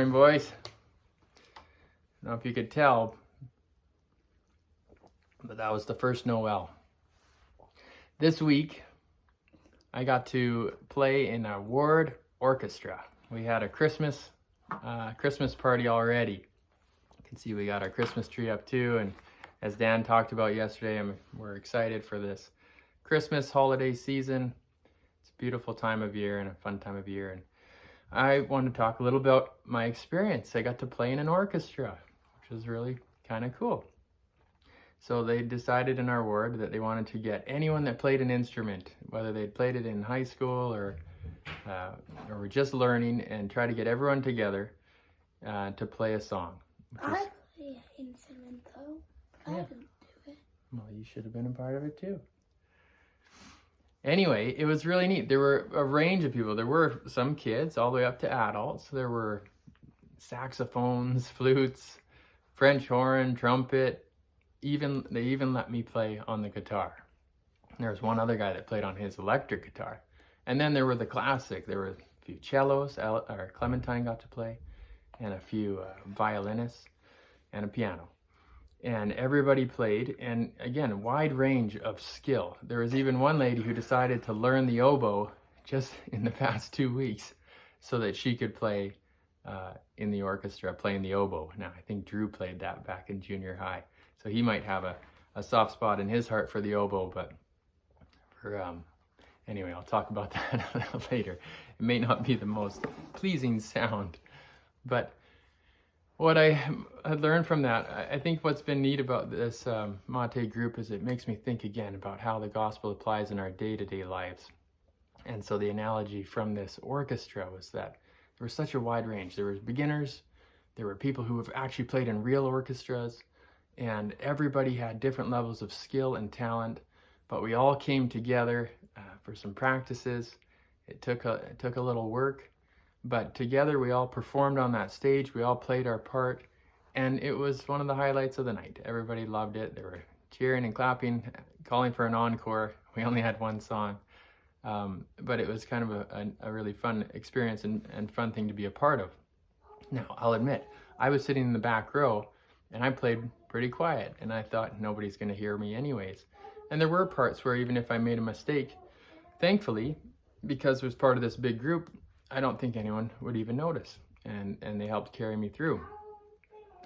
morning, boys. I don't know if you could tell, but that was the first Noel. This week, I got to play in a ward orchestra. We had a Christmas party already. You can see we got our Christmas tree up too, and as Dan talked about yesterday, we're excited for this Christmas holiday season. It's a beautiful time of year and a fun time of year, and I want to talk a little about my experience. I got to play in an orchestra, which was really kind of cool. So they decided in our ward that they wanted to get anyone that played an instrument, whether they'd played it in high school or were just learning, and try to get everyone together to play a song. I play an instrument though. I didn't do it. Well, you should have been a part of it too. Anyway, it was really neat. There were a range of people. There were some kids all the way up to adults. There were saxophones, flutes, French horn, trumpet. They even let me play on the guitar. There was one other guy that played on his electric guitar. And then there were the classic. There were a few cellos, Clementine got to play, and a few violinists, and a piano. And everybody played, and again, a wide range of skill. There was even one lady who decided to learn the oboe just in the past 2 weeks so that she could play in the orchestra, playing the oboe. Now, I think Drew played that back in junior high, so he might have a soft spot in his heart for the oboe, but anyway, I'll talk about that a little later. It may not be the most pleasing sound, but what I had learned from that, I think what's been neat about this Mate group is it makes me think again about how the gospel applies in our day-to-day lives. And so the analogy from this orchestra was that there was such a wide range. There was beginners, there were people who have actually played in real orchestras, and everybody had different levels of skill and talent, but we all came together for some practices. It took a little work. But together we all performed on that stage, we all played our part, and it was one of the highlights of the night. Everybody loved it. They were cheering and clapping, calling for an encore. We only had one song, but it was kind of a really fun experience and fun thing to be a part of. Now, I'll admit, I was sitting in the back row, and I played pretty quiet, and I thought nobody's going to hear me anyways. And there were parts where even if I made a mistake, thankfully, because it was part of this big group, I don't think anyone would even notice, and they helped carry me through.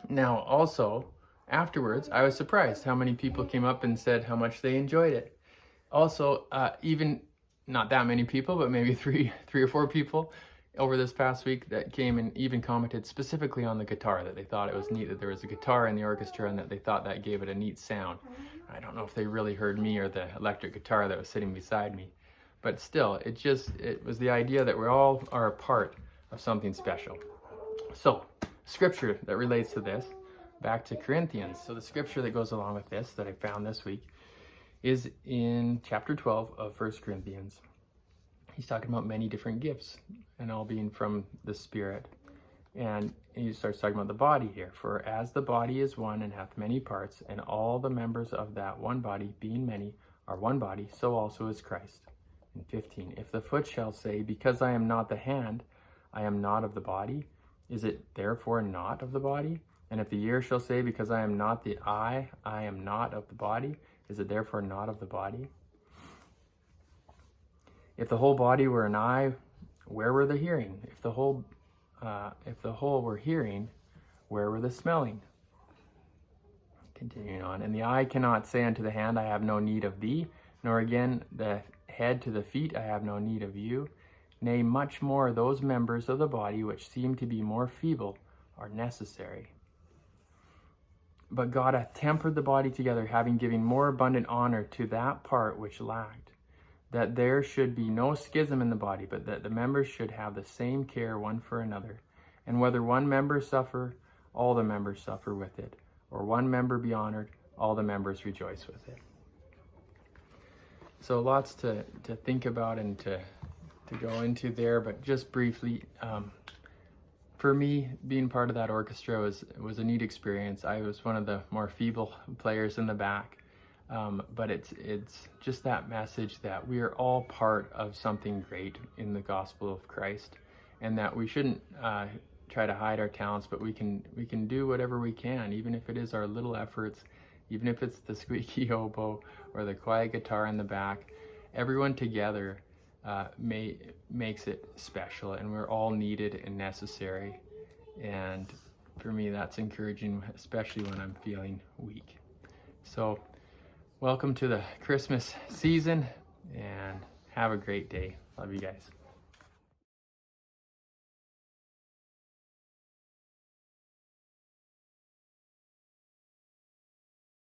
Now, also, afterwards, I was surprised how many people came up and said how much they enjoyed it. Also, even not that many people, but maybe three or four people over this past week that came and even commented specifically on the guitar, that they thought it was neat that there was a guitar in the orchestra and that they thought that gave it a neat sound. I don't know if they really heard me or the electric guitar that was sitting beside me. But still, it was the idea that we all are a part of something special. So, scripture that relates to this, back to Corinthians. So the scripture that goes along with this that I found this week is in chapter 12 of 1 Corinthians. He's talking about many different gifts and all being from the Spirit. And he starts talking about the body here. For as the body is one and hath many parts, and all the members of that one body, being many, are one body, so also is Christ. 15. If the foot shall say, because I am not the hand, I am not of the body, is it therefore not of the body? And if the ear shall say, because I am not the eye, I am not of the body, is it therefore not of the body? If the whole body were an eye, where were the hearing? If the whole were hearing, where were the smelling? Continuing on. And the eye cannot say unto the hand, I have no need of thee, nor again the head to the feet, I have no need of you. Nay, much more those members of the body which seem to be more feeble are necessary. But God hath tempered the body together, having given more abundant honor to that part which lacked, that there should be no schism in the body, but that the members should have the same care one for another. And whether one member suffer, all the members suffer with it, or one member be honored, all the members rejoice with it. So lots to think about and to go into there, but just briefly, for me, being part of that orchestra was a neat experience. I was one of the more feeble players in the back, but it's just that message that we are all part of something great in the gospel of Christ, and that we shouldn't try to hide our talents, but we can do whatever we can, even if it is our little efforts, even if it's the squeaky oboe or the quiet guitar in the back. Everyone together makes it special, and we're all needed and necessary. And for me, that's encouraging, especially when I'm feeling weak. So welcome to the Christmas season, and have a great day. Love you guys.